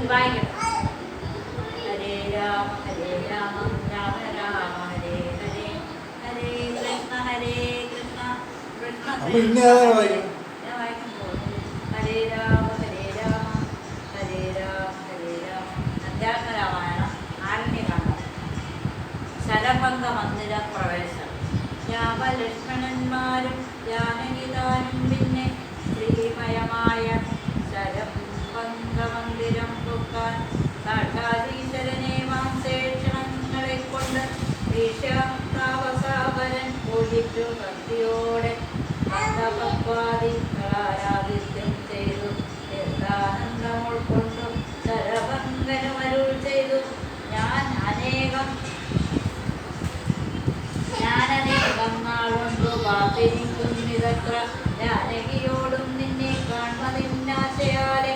വായിക്കണം. ഹരേ രാമ രാമ രാമ ഹരേ ഹരേ, ഹരേ കൃഷ്ണ കൃഷ്ണ കൃഷ്ണ ഞാൻ വായിക്കാൻ പോകുന്നു. ഹരേ രാമ ഹരേ രാമ അധ്യാത്മരാമായണം ആരണ്യകാണ്ഡം. ശരഭംഗ മന്ദിര പ്രവേശനം. രാമലക്ഷ്മണന്മാരും ജാനകിതാനും പിന്നെ ശ്രീമയമായ ശരഭംഗമന്ദിരം പൊക്കാൻ സാക്ഷാതീശ്വരനെ മാംസേക്ഷണങ്ങളെ കൊണ്ട് ഈശ്വരാവസാവരൻ പൂജിച്ചു ഭക്തിയോടെ ആരാധിത്യം ചെയ്തു തീർത്ഥാനന്ദം ഉൾക്കൊണ്ടു ശരഭംഗനുമരുൾ ചെയ്തു. ഞാൻ അനേകം നാളുണ്ടു കാത്തിരിക്കുന്നിതത്ര ജാനകിയോടും നിന്നെ കാൺമതിന്നാശയാലെ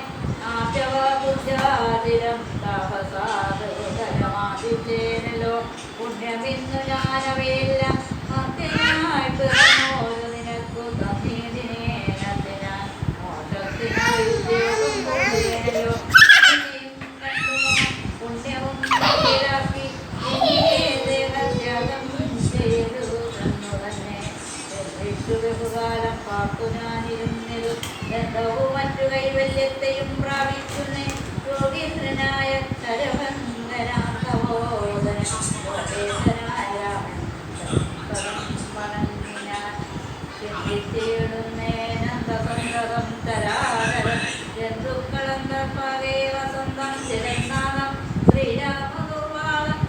ആപ്യവാബുദ്ധ്യാതിരം താപസാദരമാതിച്ചേനല്ലോ പുണ്യമിന്നു ഞാനവയെല്ലാം മധ്യനായി പിറന്നോരു നിനക്കു തന്നീതിനേനത്തിനാൻ മോക്ഷത്തിനായി ഉദ്യോഗം കൊണ്ടേനല്ലോ പുണ്യവും ാക്കി ദേഹത്യാഗം ചെയ്തു തന്നു തന്നെ ബഹുകാലം പാർത്തു ഞാനിരുന്നതു ബന്ധവും മറ്റു കൈവല്യത്തെയും പ്രാപിക്കുന്നേ യോഗീന്ദ്രനായ ശരഭംഗനാഥബോധനായ ചിന്തിച്ചിടുന്നേനന്ദസന്തതം തരാതരം ജന്തുക്കളും കർപ്പകേ വസന്തം ചിരന്നാഥം ശ്രീരാമദുർവാളം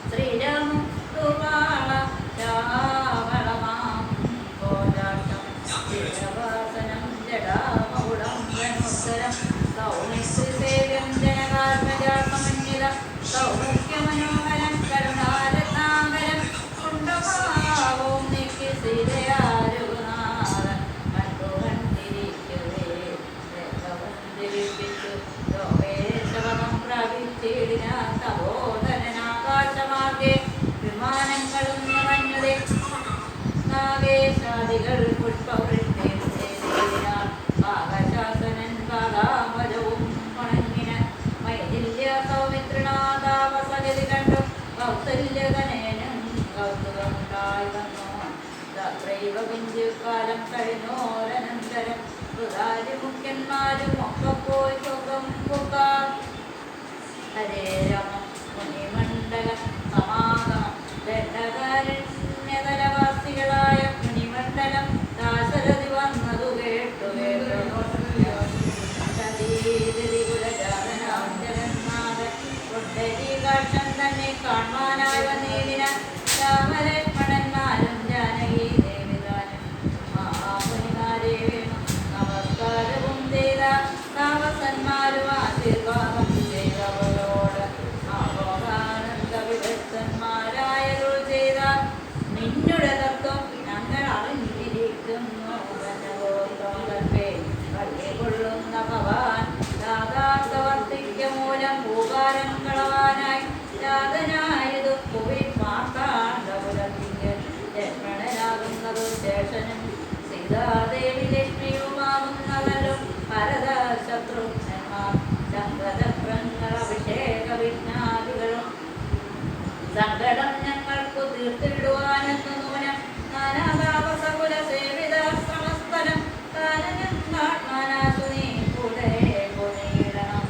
ശ്രീരാമം ദുർവാള ശ്യാമളമാം കോലാട്ടം ചിരവാസനം ജടാമകുടം ധനുത്തരം സൗമിശ്രീസേവ്യം ജനകാത്മജാസമന്വിതം സൗമുഖ്യമനോഹരം കരുണാരത്നാകരം കുണ്ടഭാവവും നീക്കി സീതയാരുനാഥൻ കണ്ടുകണ്ടിരിക്കവേ ദേവിപ്പിച്ചു ലോകേശവനം പ്രാപിച്ചിടിനാൻ തപോധനാകാശമാർഗെ വിമാനങ്ങളും നിറഞ്ഞതേ നാഗേശാദികൾ പുഷ്പവൃഷ്ടിയും ചെയ്തിനാൻ ഭാഗശാസനൻ ഭാഗാമജവും വണങ്ങിന മൈഥില്യ സൗമിത്രണാദാവസഗതി കണ്ടു കൗസല്യകനേനും കൗതുകമുണ്ടായി വന്നു. തത്രൈവ കുഞ്ചുകാലം കഴിഞ്ഞോരനന്തരം മുഖ്യന്മാരും ഒക്കെ പോയി സുഖം പുകാർ. ഹരേ രമ മുനിമണ്ഡല സമാഗമം ദണ്ഡകാരണ്യതലവാസികളായ മുനിമണ്ഡലം ദാശരഥി വന്നതു കേട്ടു കുലജാതനാഞ്ജലന്മാരൻ കൊണ്ടരീകാക്ഷൻ തന്നെ കാണാനായി വന്നേവിന രാമലക്ഷ്മണന്മാരും ജാനകി ദേവിതാനും മഹാമുനിമാരെ വേണം നമസ്കാരവും ചെയ്ത താപസന്മാരും ആശീർവാദം ചെയ്തവരോട് ആലോകാനന്ദ വിദഗ്ധന്മാരായരുൾ ചെയ്ത നിന്നുടെ തത്വം ഞങ്ങൾ അറിഞ്ഞിരിക്കുന്നു. പള്ളികൊള്ളുന്ന ഭവാൻ ദാതാർത്ഥവർത്തിക്ക മൂലം ഭൂകാരം കളവാനായി ജാതനായതു കുവി മാർത്താണ്ഡപുരത്തിങ്കൽ ലക്ഷ്മണനാകുന്നതു ശേഷനും സീതാദേവി ലക്ഷ്മിയുമാകുന്നതല്ലോ ഭരത ശത്രുഘ്നന്മാർ ശങ്കരങ്ങൾ അഭിഷേക വിഘ്നാദികളും സങ്കടം ഞങ്ങൾക്കു തീർത്തിടുവാനെന്നു നൂനം നാനാതാപസകുല സേവിതാശ്രമസ്ഥലം കാനനാത്മാനാസു നീ കൂടെ കൊനീടണം.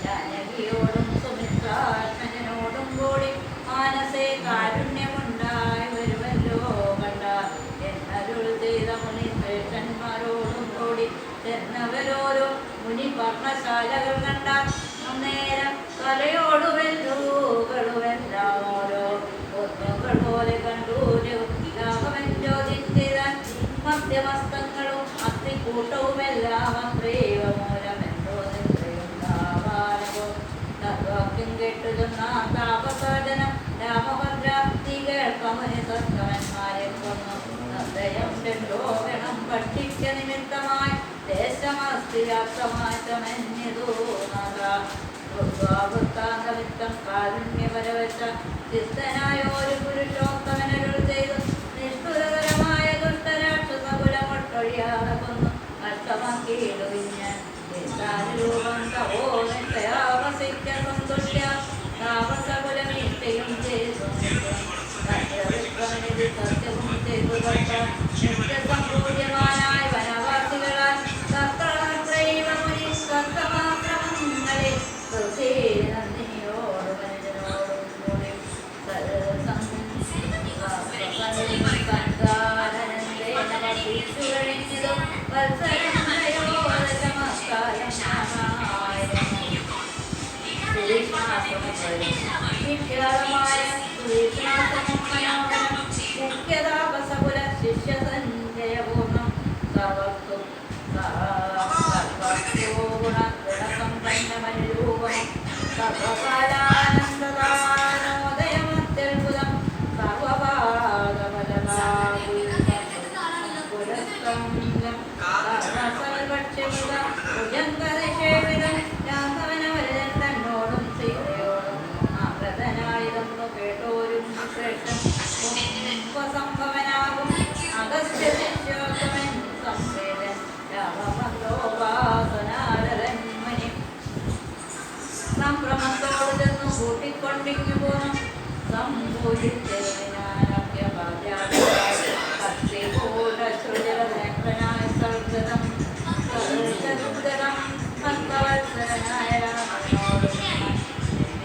ജാനകിയോടും സുമിത്രാത്മജനോടും കൂടി മാനസേ കാരുണ്യമുണ്ടായി വരുമല്ലോ കണ്ട എന്നരുൾ ചെയ്ത മുനി ശ്രേഷ്ഠന്മാരോടും കൂടി ചെന്നവരോരോ മുനി പർണശാലകൾ കണ്ട അന്നേരം കലയോടുമെല്ലുകളുമെല്ലാം ഓരോ ഒന്നുകൾ പോലെ കണ്ടു രാഘവൻ ജ്യോതിന്തിരാൻ മധ്യമസ്തങ്ങളും അത്തിക്കൂട്ടവുമെല്ലാം അത്രേവമൂലമെന്തോ നിത്രയുണ്ടാവാനവും തത്വാക്യം കേട്ടുചൊന്നാം താപസാധനം രാമഭദ്രാപ്തി കേൾപ്പമുനി സത്തവന്മാരെ കൊന്നു നന്ദയം രണ്ടോഗണം ഭക്ഷിക്ക നിമിത്തമായി ദേശമസ്തിരാക്ഷമാറ്റമന്യതൂനവൃത്താന്തമിത്തം കാരുണ്യപരവശ ചിത്തനായോരു പുരുഷോത്തമനരുൾ ചെയ്തു നിഷ്ഠുരകരമായ ദുഷ്ടരാക്ഷസകുലമൊട്ടൊഴിയാതെ കൊന്നു നഷ്ടമാക്കിയിടുവിഞ്ഞ് രൂപ ഗുണസമ്പന്നമനുരൂപം സർവകാലാനന്ദദാനോദയമത്യത്ഭുതം സർവഭാഗവലഭാഗുലസ്തംഗം സർവസൽഭക്ഷ്യമുഖം ഭുജങ്കരശേവിതം രാഘവനവരൻ തന്നോടും സീതയോടും ആഗ്രതനായതെന്നു കേട്ടോരും ശ്രേഷ്ഠൻ സംഭവനാകും അഗസ്ത്യശിഷ്യോത്തമൻ സംവേദൻ രാമഭദ്രോപാസനാരന്മനി സംഭ്രമത്തോട് ചെന്നു കൂട്ടിക്കൊണ്ടിങ്ങു പോന്നു സംഭൂരിച്ചേനാനഭ്യഭാര്യാശ്രുജലനേത്രനായ സൽഗതം സൽഗതം ഭക്തവത്സരനായ രാമനോട്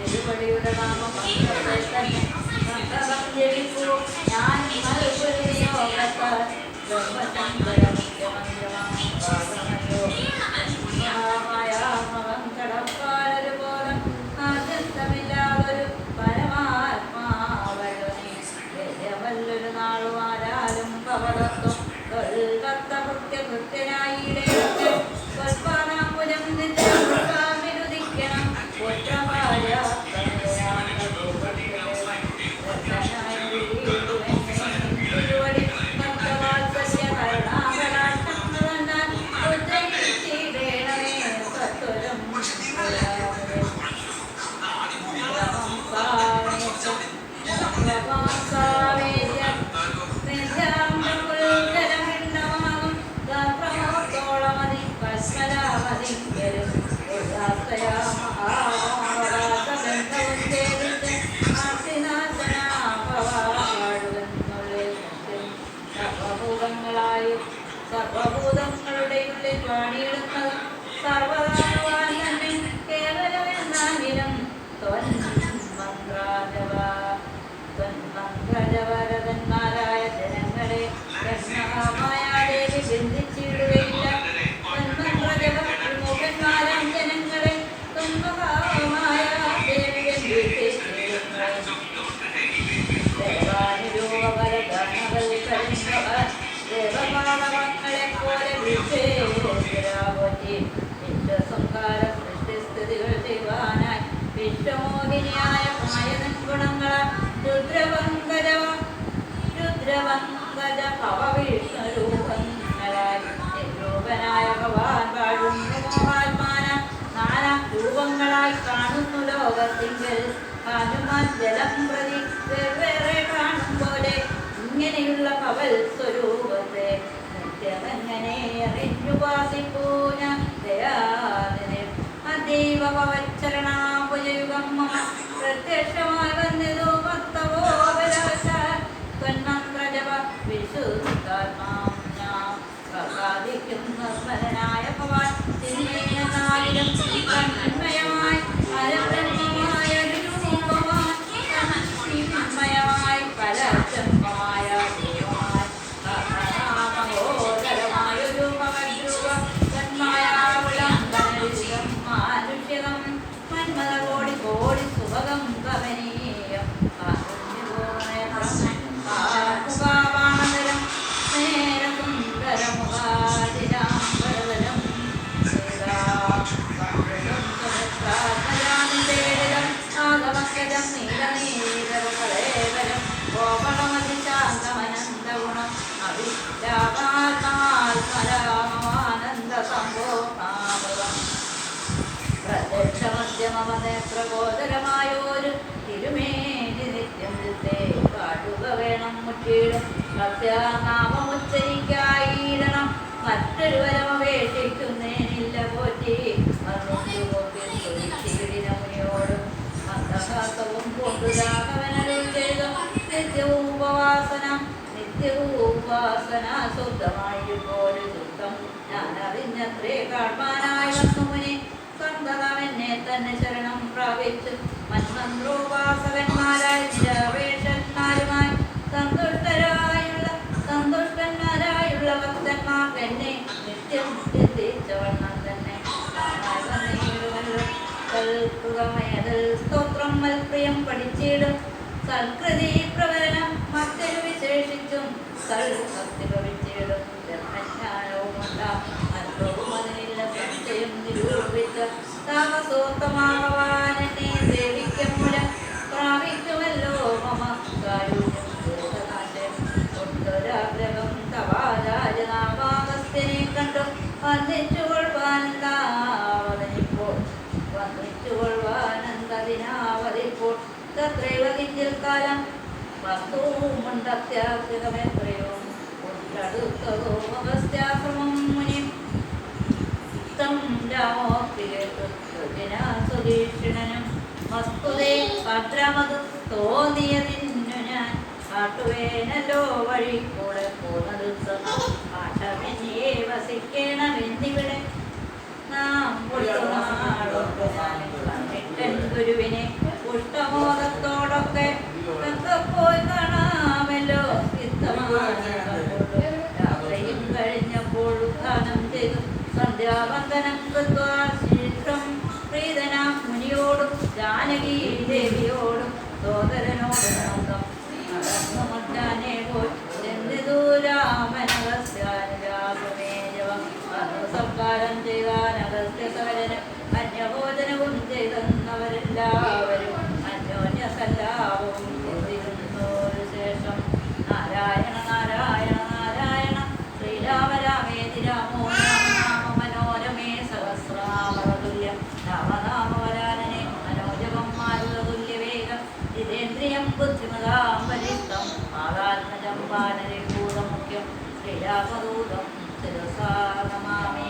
തിരുവടിയുടെ നാമമന്ത്രത്തെ തന്നെ സന്തതം ജപിക്കൂ ഞാൻ മൽപുരിയോഗത്താൽ ബ്രഹ്മചന്ദ്രമുഖ്യമന്ത്രമായോ കടപ്പാലൊരു പോലും ആദ്യന്തമില്ലാതൊരു പരമാത്മാവല്ലൊരു നാളും ആരാലും പവളത്വം തൊൽകർത്ത കൃത്യകൃത്യനായിടയൊക്കെ സ്വൽപാനാമ്പുരം നിരുദിക്കണം സർവഭൂതങ്ങളുടെ ഉള്ളിൽ പാടിയിടുന്നത് സർവതാവാൻ തന്നെ കേവലമെന്നാകിലും ത്വന്മന്ത്രജവരതന്മാരായ ജനങ്ങളെ ദേവി ബന്ധിച്ചിടുകയില്ല ത്വന്മന്ത്രജവന്മാരാം ജനങ്ങളെ ത്വന്മഭാവമായ ദേവി ദേവപാലവങ്ങളെ പോലെ വിശ്വസംഹാര സൃഷ്ടിസ്ഥിതികൾ ചെയ്യുവാനായി വിശ്വമോഹിനിയായ മായതൻ ഗുണങ്ങളാൽ രുദ്രവങ്കജ ഭവവിഷ്ണുരൂപങ്ങളായി രൂപനായ ഭഗവാൻ വാഴുന്നു മോഹാത്മാന നാനാ രൂപങ്ങളായി കാണുന്നു ലോകത്തിങ്കിൽ ഹനുമാൻ ജലം പ്രതി വേറെ കാണും പോലെ ഇങ്ങനെയുള്ള പവൽ സ്വരൂപത്തെ നിത്യമെങ്ങനെ അറിഞ്ഞുപാസിപ്പൂന ദയാദിനെ അതീവ പവച്ചരണാപുജയുഗം മമ പ്രത്യക്ഷമായി വന്നതോ ഭക്തവോ ബലവശ ത്വന്മന്ത്രജപ വിശുദ്ധാത്മാം ഞാൻ പ്രസാദിക്കുന്ന സ്മരണായ ഭവാൻ ചിന്മയനായിരം തന്മയമായി അരബ്രഹ്മമായ രൂപവാൻ ചിന്മയമായി പരബ്രഹ്മമായ മഹോദരമായൊരു ഭഗദ്രൂപ തന്മായാവുലംബനരിതം മാനുഷ്യകം മന്മത കോടി കോടി സുഭഗം കമനീയം കാർമുകാവാണതരം നേരസുന്ദരമുഖാതിരാംബരതരം ആഗമക്കജം നീലനീലകളേവരം ഗോപളമതിശാന്തമനന്തഗുണം അവിദ്യാകാത്മാത്മരാമാനന്ദ സംഭോഗാമൃതം പ്രത്യക്ഷമധ്യമമനേത്രഗോചരമായോരു തിരുമേനി നിത്യം ചിത്തേ കാട്ടുക വേണം മുറ്റിയിടും സത്യാനാമമുച്ചരിക്കായിടണം മറ്റൊരു വരമപേക്ഷിക്കുന്നേനില്ല പോറ്റി മുനിയോടും മന്ദഹാസവും കൊണ്ടു രാഘവനരുൾ ചെയ്തു നിത്യവും ഉപാസന ശുദ്ധമായിപ്പോലെ ശുദ്ധം ഞാൻ അറിഞ്ഞത്രേ കാൺമാനായി വന്നു മുനി സന്തതമെന്നെ തന്നെ ശരണം പ്രാപിച്ചു മന്മന്ത്രോപാസകന്മാരായ നിരപേക്ഷന്മാരുമായി സന്തുഷ്ടന്മാരായുള്ള ഭക്തന്മാർക്ക് എന്നെ നിത്യം ചിന്തിച്ചവണ്ണം തന്നെ സ്തോത്രം മൽപ്രിയം പഠിച്ചിടും സൽകൃതി പ്രവരണം മറ്റൊരു വിശേഷിച്ചും സൽഭക്തി ഭവിച്ചിടും ജ്ഞാനവും ഉണ്ടാകും അനുഭവം അതിനില്ല സംശയം നിരൂപ നിരൂപിച്ച താമസോത്തമാവാനെന്നെ സേവിക്കും മൂലം പ്രാപിക്കുമല്ലോ മമ കാരുണ്യം ദുരിതനാശം ഒട്ടൊരാഗ്രഹം തവാരാജനാമാഗസ്ത്യനെ കണ്ടു വന്നിച്ചുകൊള്ളുവാനന്ദതിനാവതിപ്പോൾ തത്രൈവ കിഞ്ചിൽ കാലം വസ്തുമുണ്ടത്യാഗ്രഹമെത്രയോ ഉണ്ടടുത്തതോ അഗസ്ത്യാശ്രമം മുനി ും രാമോക്തികേതുജനാസുദീക്ഷിണനും വസ്തുതേ ഭദ്രമതു തോന്നിയതിന്നു ഞാൻ കാട്ടുവേനല്ലോ വഴി കൂടെ പോന്നത് പാഠമെന്നിയെ വസിക്കണമെന്നിവിടെ നാം കണ്ടിട്ടൻ ഗുരുവിനെ പുഷ്ടമോദത്തോടൊക്കെ പോയി കാണാമല്ലോ യാത്രയും കഴിഞ്ഞപ്പോൾ ഉദ്ധാനം ചെയ്തു സന്ധ്യാവന്ദനം കൃത്വാ ശീഘ്രം പ്രീതനാം മുനിയോടും ജാനകി ദേവിയോടും സോദരനോടും നന്ദം നടന്നു മുറ്റാനെ പോയി ചെന്നിതൂരാമനഗസ്യാനുരാസമേജവം സംസ്കാരം ചെയ്താൻ അഗസ്ത്യസവരന് അന്യഭോജനവും ചെയ്തെന്നവരെല്ലാവരും അന്യോന്യസല്ലാവും ചിന്തിക്കുന്നൊരു ശേഷം നാരായണ നാരായണ നാരായണ ശ്രീരാമ രാമേതി രാമോ രാമനാമ മനോരമേ സഹസ്രാമതുല്യം രാമനാമവരാനനെ മനോജപം മാരുതതുല്യവേഗം ജിതേന്ദ്രിയം ബുദ്ധിമതാം ബലിഷ്ടം ആകാത്മജം വാനരഭൂതമുഖ്യം ശ്രീരാമദൂതം ശിരസാ നമാമി.